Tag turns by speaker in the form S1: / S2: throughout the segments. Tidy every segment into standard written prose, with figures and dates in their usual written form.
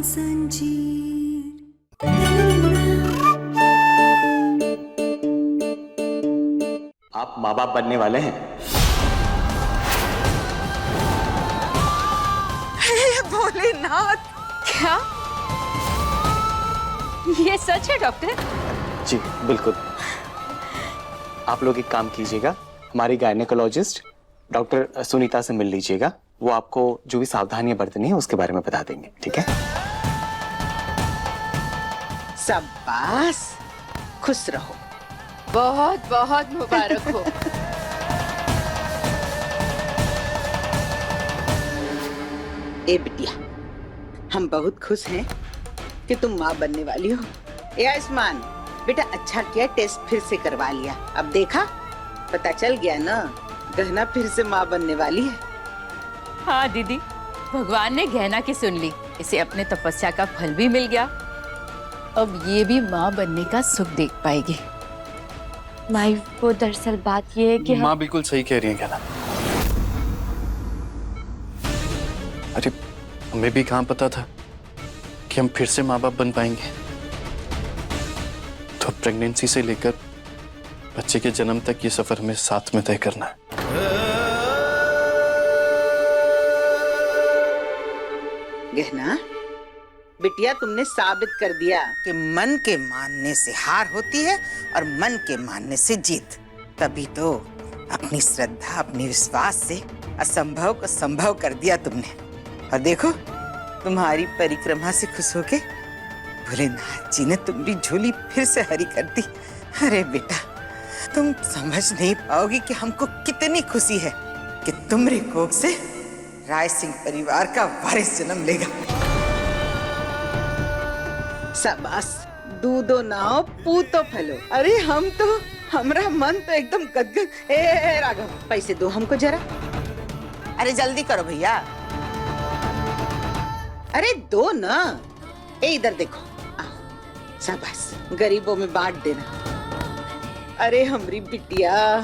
S1: आप माँ बाप बनने वाले हैं।
S2: हे भोलेनाथ!
S3: क्या ये सच है डॉक्टर?
S1: जी बिल्कुल। आप लोग एक काम कीजिएगा, हमारी गायनेकोलॉजिस्ट डॉक्टर सुनीता से मिल लीजिएगा। वो आपको जो भी सावधानियां बरतनी है उसके बारे में बता देंगे, ठीक है?
S2: शाबाश, खुश रहो।
S3: बहुत बहुत मुबारक हो।
S2: ए बिटिया, हम बहुत खुश हैं कि तुम माँ बनने वाली हो। ए आयुष्मान बेटा, अच्छा किया टेस्ट फिर से करवा लिया। अब देखा, पता चल गया ना, गहना फिर से माँ बनने वाली है।
S3: हाँ दीदी, भगवान ने गहना की सुन ली, इसे अपने तपस्या का फल भी मिल गया। अब ये भी माँ बनने का सुख देख पाएगी।
S4: माई, वो दरअसल बात ये है कि
S5: माँ बिल्कुल सही कह रही है कहना। अरे हमें भी कहाँ पता था कि हम फिर से माँ बाप बन पाएंगे। तो प्रेगनेंसी से लेकर बच्चे के जन्म तक ये सफर हमें साथ में तय करना है।
S2: गहना बिटिया, तुमने साबित कर दिया कि मन के मानने से हार होती है और मन के मानने से जीत। तभी तो अपनी श्रद्धा, अपनी विश्वास से असंभव को संभव कर दिया तुमने। और देखो, तुम्हारी परिक्रमा से खुश होके भोलेनाथ जी ने तुम्हारी झोली फिर से हरी कर दी। अरे बेटा, तुम समझ नहीं पाओगी कि हमको कितनी खुशी है कि तुम्हारे कोख से राय सिंह परिवार का वारिस जन्म लेगा। शाबाश, दूधो नाव पूतो फलो। अरे हमरा मन तो एकदम गदगद। ए राघव, पैसे दो हमको जरा। अरे जल्दी करो भैया। अरे दो ना। ए इधर देखो, शाबाश, गरीबों में बांट देना। अरे हमरी बिटिया,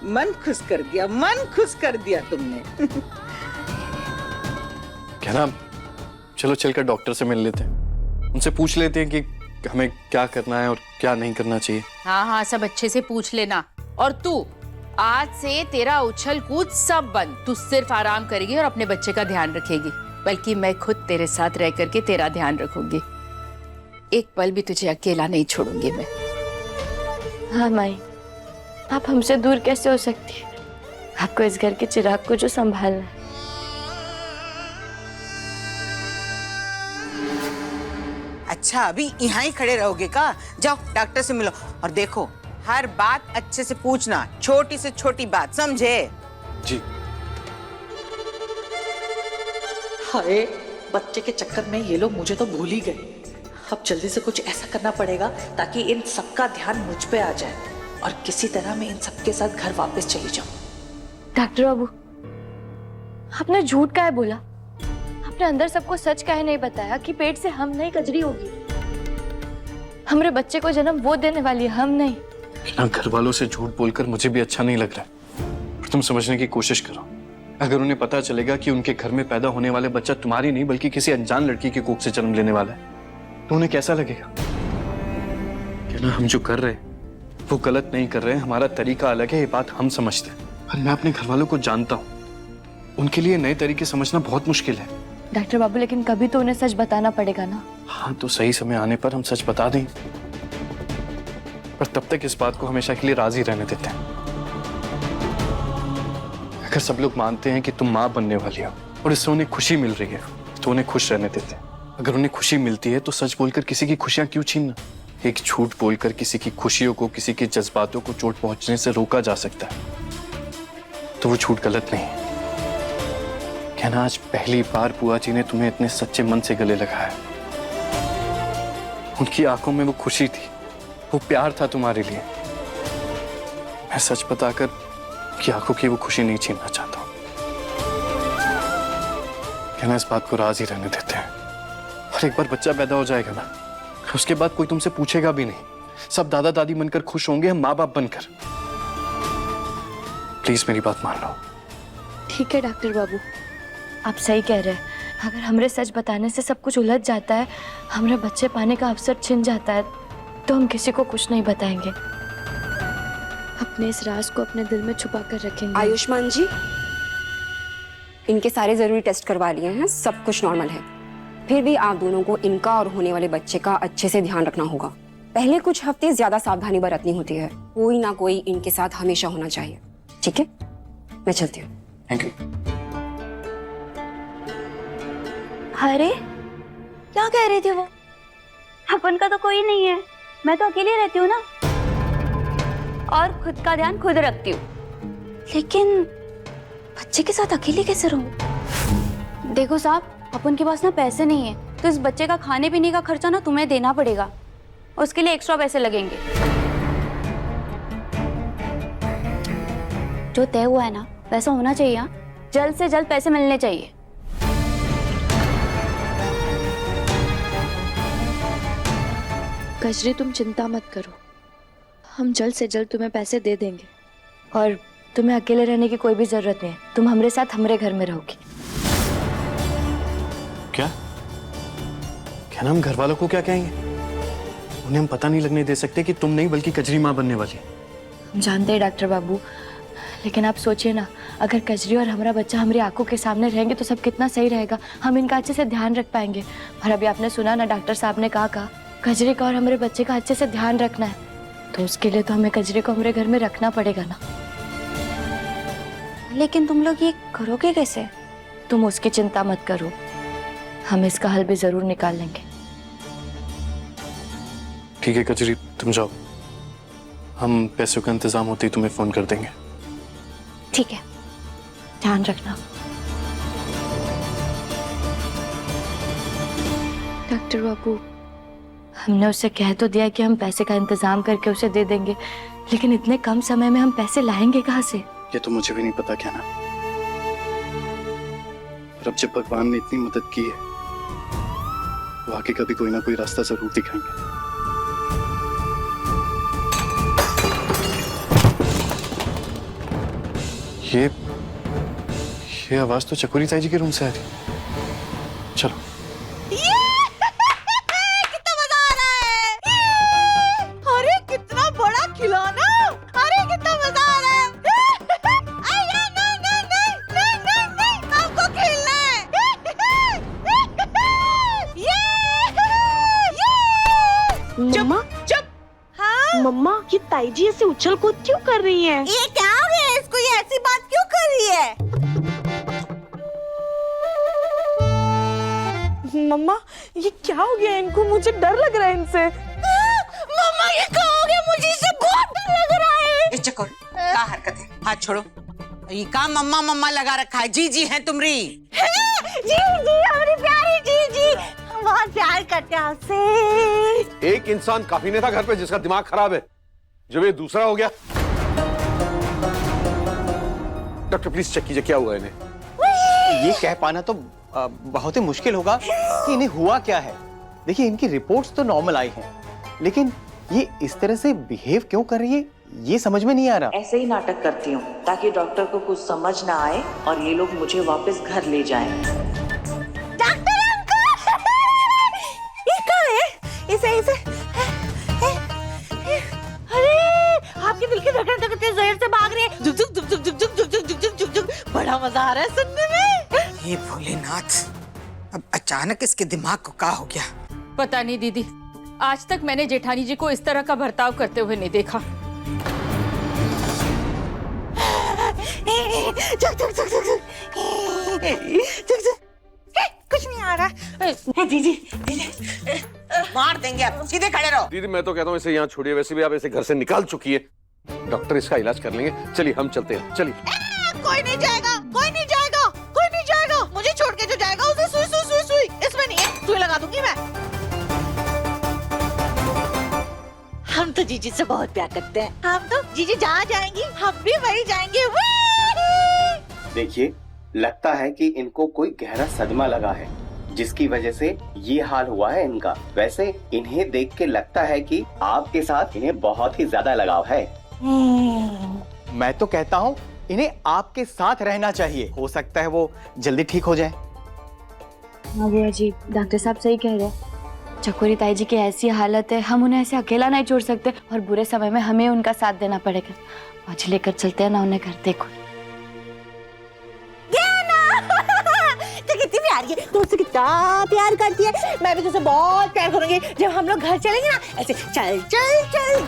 S2: मन खुश कर दिया, मन खुश कर दिया तुमने।
S5: क्या ना, चलो चलकर डॉक्टर से मिल लेते हैं, उनसे पूछ लेते हैं कि हमें क्या करना है और क्या नहीं करना चाहिए।
S3: हाँ हाँ, सब अच्छे से पूछ लेना। और तू, आज से तेरा उछल कूद सब बंद। तू सिर्फ आराम करेगी और अपने बच्चे का ध्यान रखेगी, बल्कि मैं खुद तेरे साथ रह करके तेरा ध्यान रखूंगी। एक पल भी तुझे अकेला नहीं छोड़ूंगी मैं।
S4: हाँ माई, आप हमसे दूर कैसे हो सकती है? आपको इस घर के चिराग को जो संभालना है।
S2: अच्छा, अभी यहाँ ही खड़े रहोगे का? जाओ डॉक्टर से मिलो। और देखो, हर बात अच्छे से पूछना, छोटी से छोटी बात, समझे?
S5: जी।
S6: हाय, बच्चे के चक्कर में ये लोग मुझे तो भूल ही गए। अब जल्दी से कुछ ऐसा करना पड़ेगा ताकि इन सबका ध्यान मुझ पे आ जाए और किसी तरह मैं इन सबके साथ घर वापस चली जाऊं।
S4: डॉक्टर बाबू, आपने झूठ काहे बोला? आपने अंदर सबको सच काहे नहीं बताया कि पेट से हम नहीं, कजरी होगी। हमारे बच्चे को जन्म वो देने वाली है, हम नहीं।
S5: बिना घर वालों से झूठ बोलकर मुझे भी अच्छा नहीं लग रहा है, पर तुम समझने की कोशिश करो। अगर उन्हें पता चलेगा कि उनके घर में पैदा होने वाले बच्चा तुम्हारी नहीं बल्कि किसी अनजान लड़की की कोख से जन्म लेने वाला है, तो उन्हें कैसा लगेगा? क्या ना, हम जो कर रहे हैं वो गलत नहीं कर रहे हैं, हमारा तरीका अलग है, ये बात हम समझते हैं। पर मैं अपने घर वालों को जानता हूँ, उनके लिए नए तरीके समझना बहुत मुश्किल है।
S4: डॉक्टर बाबू, लेकिन कभी तो उन्हें सच बताना पड़ेगा ना।
S5: हाँ, तो सही समय आने पर हम सच बता दें, पर तब तक इस बात को हमेशा के लिए राजी रहने देते हैं। अगर सब लोग मानते हैं कि तुम माँ बनने वाली हो और इससे उन्हें खुशी मिल रही है, तो उन्हें खुश रहने देते हैं। अगर उन्हें खुशी मिलती है तो सच बोलकर किसी की खुशियां क्यों छीनना? एक झूठ बोलकर किसी की खुशियों को, किसी के जज्बातों को चोट पहुंचने से रोका जा सकता है, तो वो झूठ गलत नहीं है। कहना, आज पहली बार बुआ जी ने तुम्हें इतने सच्चे मन से गले लगाया। उनकी आंखों में वो खुशी थी, वो प्यार था तुम्हारे लिए। मैं सच बताकर कि आंखों की वो खुशी नहीं छीनना चाहता हूं। कहना, इस बात को राज ही रहने देते हैं, और एक बार बच्चा पैदा हो जाएगा ना, उसके बाद कोई तुमसे पूछेगा भी नहीं। सब दादा दादी बनकर खुश होंगे, हम माँ बाप बनकर। प्लीज मेरी बात मान लो।
S4: ठीक है डॉक्टर बाबू, आप सही कह रहे हैं, अगर हमरे सच बताने से सब कुछ उलझ जाता है, हमरे बच्चे पाने का अवसर छिन जाता है, तो हम किसी को कुछ नहीं बताएंगे। अपने इस राज को अपने दिल में छुपा कर रखेंगे।
S7: आयुष्मान जी, इनके सारे जरूरी टेस्ट करवा लिए हैं, सब कुछ नॉर्मल है। फिर भी आप दोनों को इनका और होने वाले बच्चे का अच्छे से ध्यान रखना होगा। पहले कुछ हफ्ते ज्यादा सावधानी बरतनी होती है। कोई ना कोई इनके साथ हमेशा होना चाहिए। ठीक है, मैं चलती हूँ।
S5: Thank you.
S8: अरे क्या कह रही थी वो? अपन का तो कोई नहीं है, मैं तो अकेली रहती हूँ ना, और खुद का ध्यान खुद रखती हूँ। लेकिन बच्चे के साथ अकेली कैसे रहूं? देखो साहब, अपन के पास ना पैसे नहीं है, तो इस बच्चे का खाने पीने का खर्चा ना तुम्हें देना पड़ेगा, और उसके लिए एक्स्ट्रा पैसे लगेंगे। जो तय हुआ है ना वैसा होना चाहिए। हाँ, जल्द से जल्द पैसे मिलने चाहिए।
S4: कजरी, तुम चिंता मत करो, हम जल्द से जल्द तुम्हें पैसे दे देंगे, और तुम्हें अकेले रहने की कोई भी जरूरत नहीं है। तुम हमारे साथ हमारे घर में रहोगी।
S5: क्या क्या नाम? घर वालों को क्या कहेंगे? उन्हें हम पता नहीं लगने दे सकते कि तुम नहीं बल्कि कजरी माँ बनने वाली है।
S4: हम जानते हैं डॉक्टर बाबू, लेकिन आप सोचिए ना, अगर कजरी और हमारा बच्चा हमारी आंखों के सामने रहेंगे तो सब कितना सही रहेगा। हम इनका अच्छे से ध्यान रख पाएंगे। और अभी आपने सुना ना, डॉक्टर साहब ने कहा कजरी का और हमारे बच्चे का अच्छे से ध्यान रखना है, तो उसके लिए तो हमें कजरी को हमारे घर में रखना पड़ेगा ना।
S8: लेकिन तुम लोग ये करोगे कैसे?
S4: तुम उसकी चिंता मत करो, हम इसका हल भी जरूर निकाल लेंगे।
S5: ठीक है कजरी, तुम जाओ, हम पैसों का इंतजाम होते ही तुम्हें फोन कर देंगे।
S8: ठीक है,
S4: ध्यान रखना। डॉक्टर बाबू, हमने उसे कह तो दिया कि हम पैसे का इंतजाम करके उसे दे देंगे, लेकिन इतने कम समय में हम पैसे लाएंगे कहाँ से?
S5: ये तो मुझे भी नहीं पता क्या ना। पर अब जब भगवान ने इतनी मदद की है, वो आगे कभी कोई ना कोई रास्ता जरूर दिखाएंगे। ये आवाज तो चकोरी ताई जी के रूम से आ रही। चलो।
S2: कितना मजा आ रहा है! अरे कितना बड़ा खिलौना! अरे कितना मजा आ रहा है! नहीं नहीं नहीं नहीं नहीं नहीं नहीं, हमको खेलना है!
S9: मम्मा,
S2: चुप! हाँ?
S9: मम्मा, ये ताई जी ऐसे उछल कूद क्यों कर रही हैं?
S2: ये क्या हो गया? इसको ये ऐसी बात क्यों कर रही है?
S9: मम्मा, ये क्या हो गया इनको? मुझे डर लग रहा है इनसे।
S2: मम्मा, ये क्या हो गया? मुझे इससे बहुत डर लग रहा है। ये चकोर, क्या हरकत है? हाथ छोड़ो। ये काम मम्मा मम्मा लगा रखा है। जी जी है तुमरी। जी जी, हमारी प्यारी जी जी, हम बहुत प्यार करते हैं आपसे।
S10: एक इंसान काफी नहीं था घर पे जिसका दिमाग खराब है, जब ये दूसरा हो गया। डॉक्टर प्लीज चेक कीजिए क्या हुआ इन्हें।
S1: ये कह पाना तो बहुत ही मुश्किल होगा कि इन्हें हुआ क्या है। देखिए, इनकी रिपोर्ट्स तो नॉर्मल आई हैं, लेकिन ये इस तरह से बिहेव क्यों कर रही है, ये समझ में नहीं आ रहा।
S6: ऐसे ही नाटक करती हूँ ताकि डॉक्टर को कुछ समझ ना आए और ये लोग मुझे वापस घर ले जाएं।
S2: डॉक्टर अंकल, ये क्या है? इसे अरे आपके दिल की धड़कन कितने जोर से भाग रही है। जुक जुक जुक जुक जुक जुक जुक जुक जुक जुक जुक। बड़ा मजा आ रहा है सुनने में। हे भोलेनाथ, अब अचानक इसके दिमाग को क्या हो गया?
S3: पता नहीं दीदी, आज तक मैंने जेठानी जी को इस तरह का बर्ताव करते हुए नहीं देखा।
S2: जुक जुक जुक जुक जुक जुक जुक। कुछ नहीं आ रहा। दीदी दीदी, मार देंगे आप, सीधे खड़े रहो।
S10: दीदी मैं तो कहता हूँ इसे यहाँ छोड़िए, वैसे भी आप इसे घर से निकाल चुकी है। डॉक्टर इसका इलाज कर लेंगे। चलिए हम चलते हैं, चलिए।
S2: कोई नहीं जाएगा, कोई नहीं जाएगा, कोई नहीं जाएगा। मुझे छोड़ के जो जाएगा उसे सुई सुई सुई सुई, इसमें नहीं है, सुई लगा दूंगी मैं। हम तो जीजी से बहुत प्यार करते हैं। हम तो जीजी जहाँ जाएंगी हम भी वही जाएंगे।
S1: देखिए, लगता है कि इनको कोई गहरा सदमा लगा है, जिसकी वजह से ये हाल हुआ है इनका। वैसे इन्हें देख के लगता है कि आपके साथ इन्हें बहुत ही ज्यादा लगाव है। मैं तो कहता हूँ इन्हें आपके साथ रहना चाहिए, हो सकता है वो जल्दी ठीक हो जाए।
S4: हाँ बुआ जी, डॉक्टर साहब सही कह रहे हैं। चकोरी ताई जी की ऐसी हालत है, हम उन्हें ऐसे अकेला नहीं छोड़ सकते और बुरे समय में हमें उनका साथ देना पड़ेगा। आज लेकर चलते हैं ना उन्हें घर, देखो।
S9: कितनी प्यारी है, तुमसे कितना प्यार करती है। मैं भी तुझसे बहुत प्यार करूंगी। जब हम लोग घर चलेंगे ना, ऐसे चल चल चल,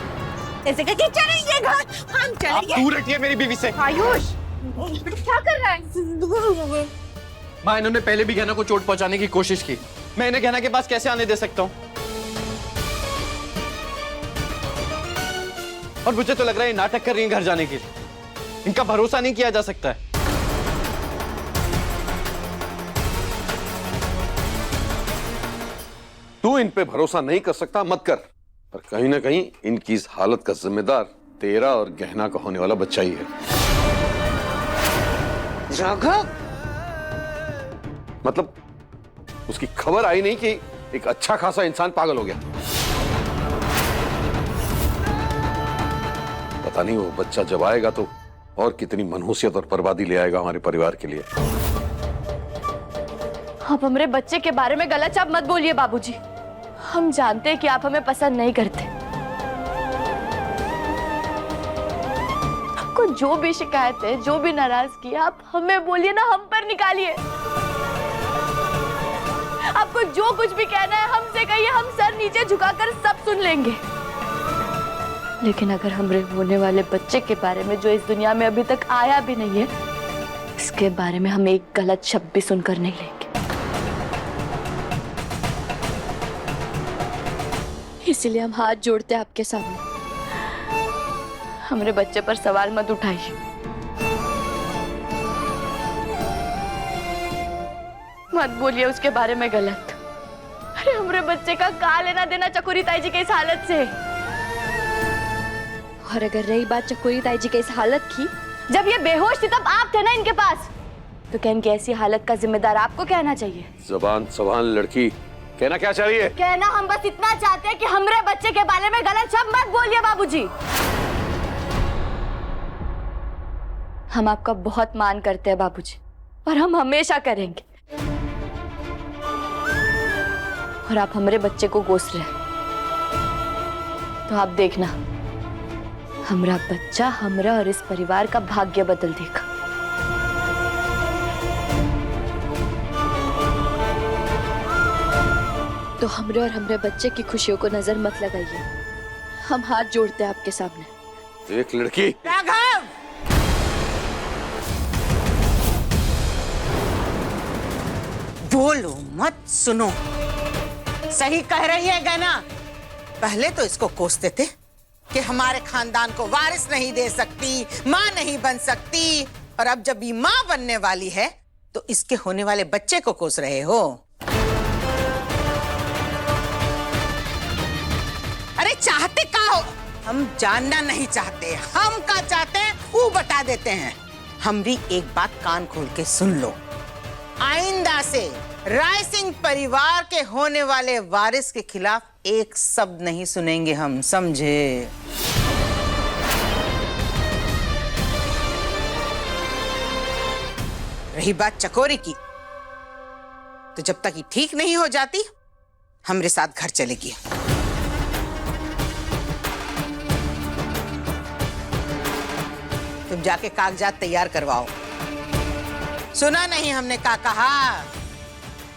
S9: ऐसे करके चलेंगे घर, हम चलेंगे।
S5: दूर रखिए मेरी बीवी से।
S4: आयुष, क्या कर रहा है?
S5: माँ, इन्होंने पहले भी गहना को चोट पहुंचाने की कोशिश की। मैं इन्हें गहना के पास कैसे आने दे सकता हूँ? और मुझे तो लग रहा है नाटक कर रही है घर जाने के लिए। इनका भरोसा नहीं किया जा सकता है।
S10: तू इन पे भरोसा नहीं कर सकता, मत कर। पर कहीं ना कहीं इनकी इस हालत का जिम्मेदार तेरा और गहना का होने वाला बच्चा ही है।
S2: राघव,
S10: मतलब उसकी खबर आई नहीं कि एक अच्छा खासा इंसान पागल हो गया। पता नहीं वो बच्चा जब आएगा तो और कितनी मनहूसियत और बर्बादी ले आएगा हमारे परिवार के लिए।
S4: आप हमारे बच्चे के बारे में गलत शब्द मत बोलिए बाबूजी। हम जानते हैं कि आप हमें पसंद नहीं करते। आपको जो भी शिकायत है, जो भी नाराजगी, आप हमें बोलिए ना, हम पर निकालिए। आपको जो कुछ भी कहना है हमसे कहिए, हम सर नीचे झुकाकर सब सुन लेंगे। लेकिन अगर हमारे होने वाले बच्चे के बारे में, जो इस दुनिया में अभी तक आया भी नहीं है, इसके बारे में हम एक गलत शब्द भी सुनकर नहीं लेंगे। इसीलिए हम हाथ जोड़ते हैं आपके सामने, हमारे बच्चे पर सवाल मत उठाइए। मत बोलिए उसके बारे में गलत। अरे हमारे बच्चे का क्या लेना देना चकोरी ताई जी के इस हालत से? और अगर रही बात चकोरी ताई जी के इस हालत की, जब ये बेहोश थी तब आप थे ना इनके पास, तो क्या इनकी ऐसी हालत का जिम्मेदार आपको कहना चाहिए?
S10: जबान संभाल लड़की, कहना क्या चाहिए?
S4: कहना हम बस इतना चाहते हैं कि हमारे बच्चे के बारे में गलत शब्द मत बोलिए बाबूजी। हम आपका बहुत मान करते हैं बाबूजी, और हम हमेशा करेंगे। और आप हमारे बच्चे को कोस रहे हैं, तो आप देखना, हमारा बच्चा हमरा और इस परिवार का भाग्य बदल देगा। तो हमरे और हमरे बच्चे की खुशियों को नजर मत लगाइए। हम हाथ जोड़ते हैं आपके सामने।
S10: एक लड़की।
S2: राघव, बोलो मत, सुनो। सही कह रही है गहना। पहले तो इसको कोसते थे कि हमारे खानदान को वारिस नहीं दे सकती, माँ नहीं बन सकती, और अब जब ये माँ बनने वाली है तो इसके होने वाले बच्चे को कोस रहे हो। अरे चाहते का हो? हम जानना नहीं चाहते, हम क्या चाहते हैं वो बता देते हैं। हम भी एक बात कान खोल के सुन लो, आइंदा से राय सिंह परिवार के होने वाले वारिस के खिलाफ एक शब्द नहीं सुनेंगे हम, समझे? रही बात चकोरी की, तो जब तक ये ठीक नहीं हो जाती हमारे साथ घर चलेगी। तुम जाके कागजात तैयार करवाओ। सुना नहीं हमने क्या कहा?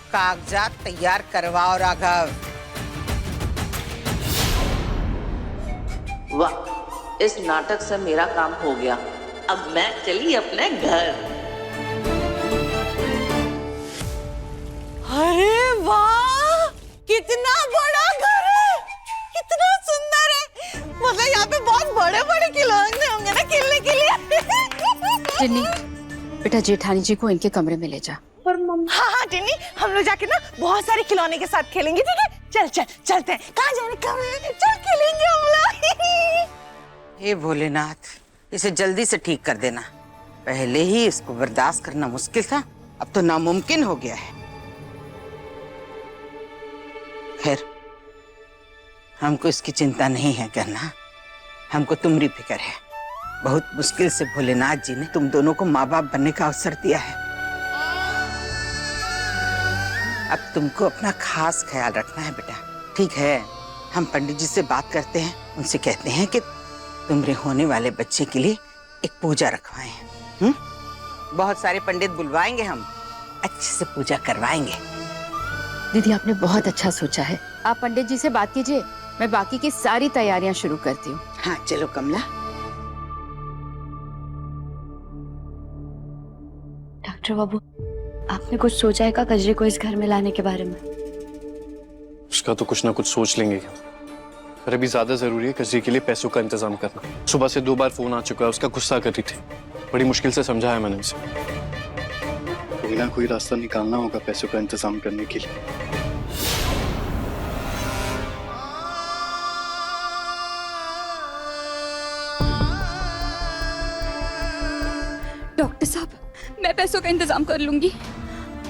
S2: कागजात तैयार करवाओ राघव।
S6: वाह, इस नाटक से मेरा काम हो गया। अब मैं चली अपने घर।
S9: अरे वाह, कितना बड़ा घर है, कितना सुंदर है। मतलब यहाँ पे बहुत बड़े बड़े खिलौने होंगे ना खेलने के लिए।
S3: टिन्नी, बेटा जेठानी जी को इनके कमरे में ले जा।
S9: हाँ हाँ टिन्नी, हम लोग जाके ना बहुत सारे खिलौने के साथ खेलेंगे, ठीक है? चल चल चलते हैं। कहाँ जाने, कमरे, चल खेलेंगे हम लोग।
S2: हे भोलेनाथ, इसे जल्दी से ठीक कर देना। पहले ही इसको बर्दाश्त करना मुश्किल था, अब तो नामुमकिन हो गया है। खैर, हमको इसकी चिंता नहीं है कहना, हमको तुम्हारी फिक्र है। बहुत मुश्किल से भोलेनाथ जी ने तुम दोनों को माँ बाप बनने का अवसर दिया है। अब तुमको अपना खास ख्याल रखना है बेटा, ठीक है? हम पंडित जी से बात करते हैं, उनसे कहते हैं कि तुम्हारे होने वाले बच्चे के लिए एक पूजा रखवाएं। बहुत सारे पंडित बुलवाएंगे हम, अच्छे से पूजा करवाएंगे।
S3: दीदी आपने बहुत अच्छा सोचा है। आप पंडित जी से बात कीजिए, मैं बाकी की सारी तैयारियां शुरू करती हूँ।
S2: हाँ चलो कमला।
S4: डॉक्टर बाबू, आपने कुछ सोचा है क्या कजरी को इस घर में लाने के बारे में?
S5: उसका तो कुछ ना कुछ सोच लेंगे, पर अभी ज्यादा जरूरी है कजरी के लिए पैसों का इंतजाम करना। सुबह से 2 बार फोन आ चुका है, उसका गुस्सा कर रही थी। बड़ी मुश्किल से समझाया मैंने उसे। कोई ना कोई रास्ता निकालना होगा पैसों का इंतजाम करने के लिए।
S8: डॉक्टर साहब, मैं पैसों का इंतजाम कर लूंगी,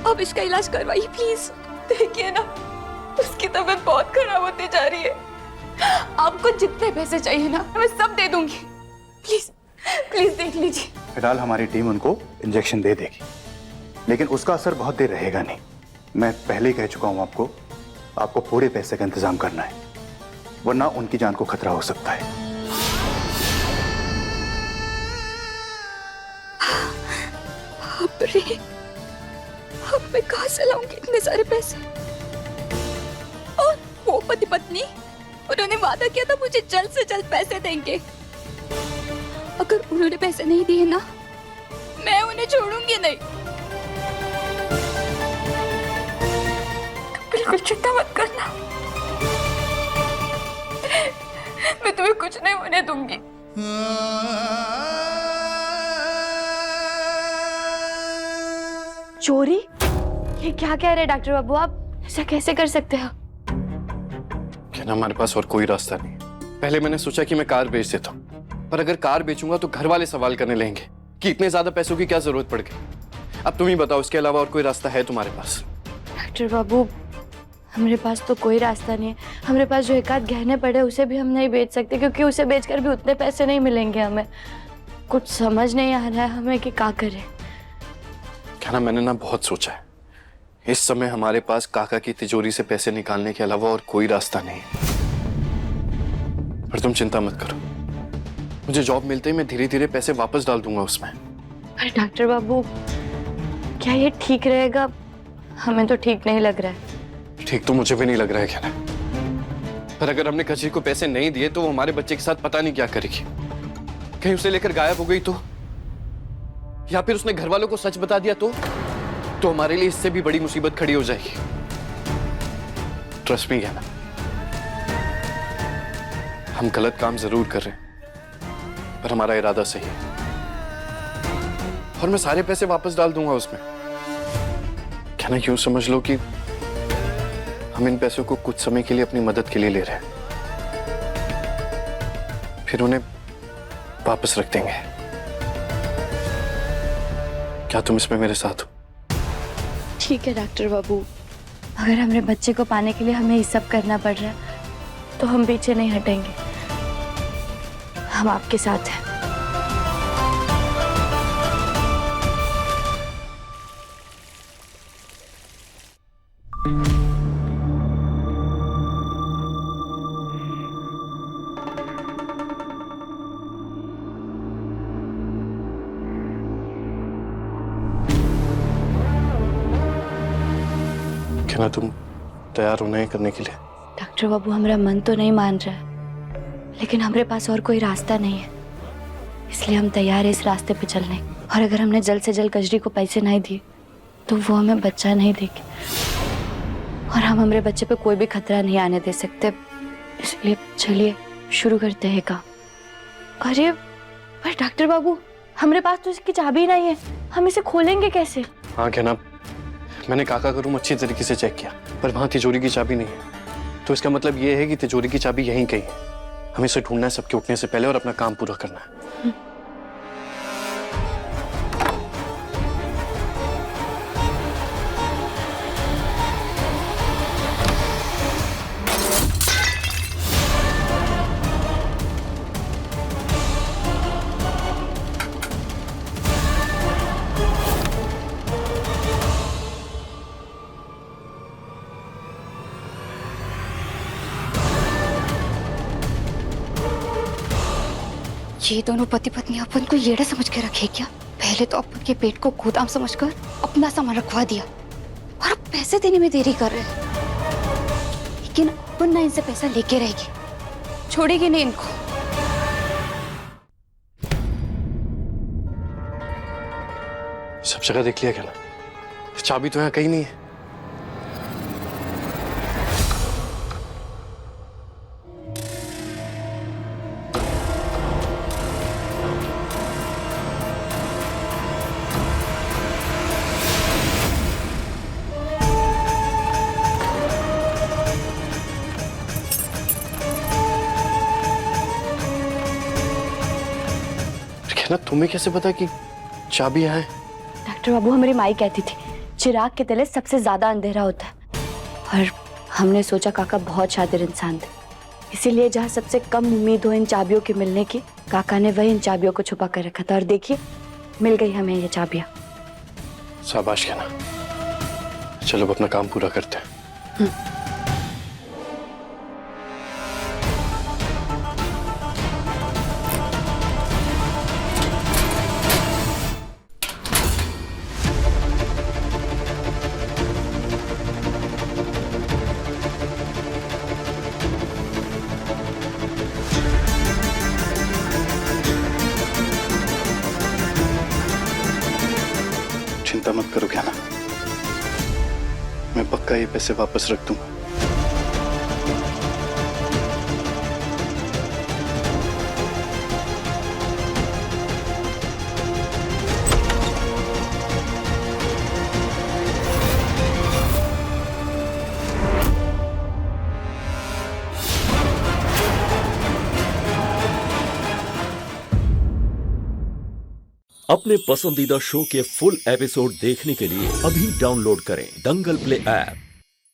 S8: आप इसका इलाज करवाइए प्लीज। देखिए ना, उसकी तबीयत बहुत खराब होती जा रही है। आपको जितने पैसे चाहिए ना, मैं सब दे दूंगी। प्लीज प्लीज देख लीजिए।
S11: फिलहाल हमारी टीम उनको इंजेक्शन दे देगी, लेकिन उसका असर बहुत देर रहेगा नहीं। मैं पहले ही कह चुका हूं आपको पूरे पैसे का इंतजाम करना है, वरना उनकी जान को खतरा हो सकता है।
S8: बाप रे, अब मैं कहाँ से लाऊंगी इतने सारे पैसे? और वो पति पत्नी, उन्होंने वादा किया था मुझे जल्द से जल्द पैसे देंगे। अगर उन्होंने पैसे नहीं दिए ना, मैं उन्हें छोड़ूंगी नहीं। बिल्कुल चिंता मत करना, मैं तुम्हें कुछ नहीं होने दूंगी।
S4: चोरी? ये क्या कह रहे हैं डॉक्टर बाबू आप? ऐसा कैसे कर सकते हो?
S5: क्या ना, हमारे पास और कोई रास्ता नहीं। पहले मैंने सोचा कि मैं कार बेच देता हूँ, पर अगर कार बेचूंगा तो घर वाले सवाल करने लगेंगे कि इतने ज्यादा पैसों की क्या जरूरत पड़ गई। अब तुम ही बताओ, इसके अलावा और कोई रास्ता है तुम्हारे पास?
S4: डॉक्टर बाबू, हमारे पास तो कोई रास्ता नहीं है। हमारे पास जो एक आध गहने पड़े उसे भी हम नहीं बेच सकते, क्योंकि उसे बेचकर भी उतने पैसे नहीं मिलेंगे हमें। कुछ समझ नहीं आ रहा है हमें कि क्या करें।
S5: क्या ना, मैंने ना बहुत सोचा है। इस समय हमारे पास काका की तिजोरी से पैसे निकालने के अलावा और कोई रास्ता नहीं है। पर तुम चिंता मत करो, मुझे जॉब मिलते ही मैं धीरे धीरे पैसे वापस डाल दूंगा उसमें।
S4: पर डॉक्टर बाबू, क्या ये ठीक रहेगा? हमें तो ठीक नहीं लग रहा है।
S5: ठीक तो मुझे भी नहीं लग रहा है क्या ना, पर अगर हमने कजरी को पैसे नहीं दिए तो वो हमारे बच्चे के साथ पता नहीं क्या करेगी। कहीं उसे लेकर गायब हो गई तो, या फिर उसने घर वालों को सच बता दिया तो हमारे लिए इससे भी बड़ी मुसीबत खड़ी हो जाएगी। ट्रस्ट मी कहना, हम गलत काम जरूर कर रहे हैं, पर हमारा इरादा सही है। और मैं सारे पैसे वापस डाल दूंगा उसमें। क्या ना, यूं समझ लो कि हम इन पैसों को कुछ समय के लिए अपनी मदद के लिए ले रहे हैं, फिर उन्हें वापस रख देंगे। क्या तुम इसमें मेरे साथ हो?
S4: ठीक है डॉक्टर बाबू, अगर हमारे बच्चे को पाने के लिए हमें ये सब करना पड़ रहा है तो हम पीछे नहीं हटेंगे। हम आपके साथ हैं।
S5: क्या ना, तुम तैयार हो नहीं करने के लिए?
S4: डॉक्टर बाबू, हमारा मन तो नहीं मान रहा है, लेकिन हमारे पास और कोई रास्ता नहीं है, इसलिए हम तैयार हैं इस रास्ते पे चलने। और अगर हमने जल्द से जल्द कजरी को पैसे नहीं दिए तो वो हमें बच्चा नहीं देगी, और हम हमारे बच्चे पे कोई भी खतरा नहीं आने दे सकते। इसलिए चलिए शुरू करते हैं काम। अरे पर डॉक्टर बाबू, हमारे पास तो इसकी चाबी नहीं है, हम इसे खोलेंगे कैसे?
S5: हाँ क्या ना, मैंने काका का रूम अच्छी तरीके से चेक किया, पर वहां तिजोरी की चाबी नहीं है। तो इसका मतलब ये है कि तिजोरी की चाबी यहीं कहीं है। हमें इसे ढूंढना है सबके उठने से पहले और अपना काम पूरा करना है।
S8: ये दोनों पति पत्नी अपन को येड़ा समझ के रखे क्या? पहले तो अपन के पेट को गोदाम समझकर अपना सामान रखवा दिया और अब पैसे देने में देरी कर रहे हैं। लेकिन अपन ना इनसे पैसा लेके रहेगी, छोड़ेगी नहीं इनको।
S5: सब जगह देख लिया क्या ना? चाबी तो यहाँ कहीं नहीं है। ना तुम्हें कैसे पता कि चाबी यहाँ है?
S4: डॉक्टर बाबू, हमारी माई कहती थी चिराग के तले सबसे ज्यादा अंधेरा होता है, और हमने सोचा काका बहुत शातिर इंसान थे, इसीलिए जहाँ सबसे कम उम्मीद हो इन चाबियों के मिलने की, काका ने वही इन चाबियों को छुपा कर रखा था, और देखिए मिल गई हमें ये चाबियां।
S5: शाबाश कहना। चलो अब अपना काम पूरा करते हैं।
S11: चिंता मत करो क्या ना, मैं पक्का ये पैसे वापस रख दूंगा।
S12: अपने पसंदीदा शो के फुल एपिसोड देखने के लिए अभी डाउनलोड करें दंगल प्ले ऐप।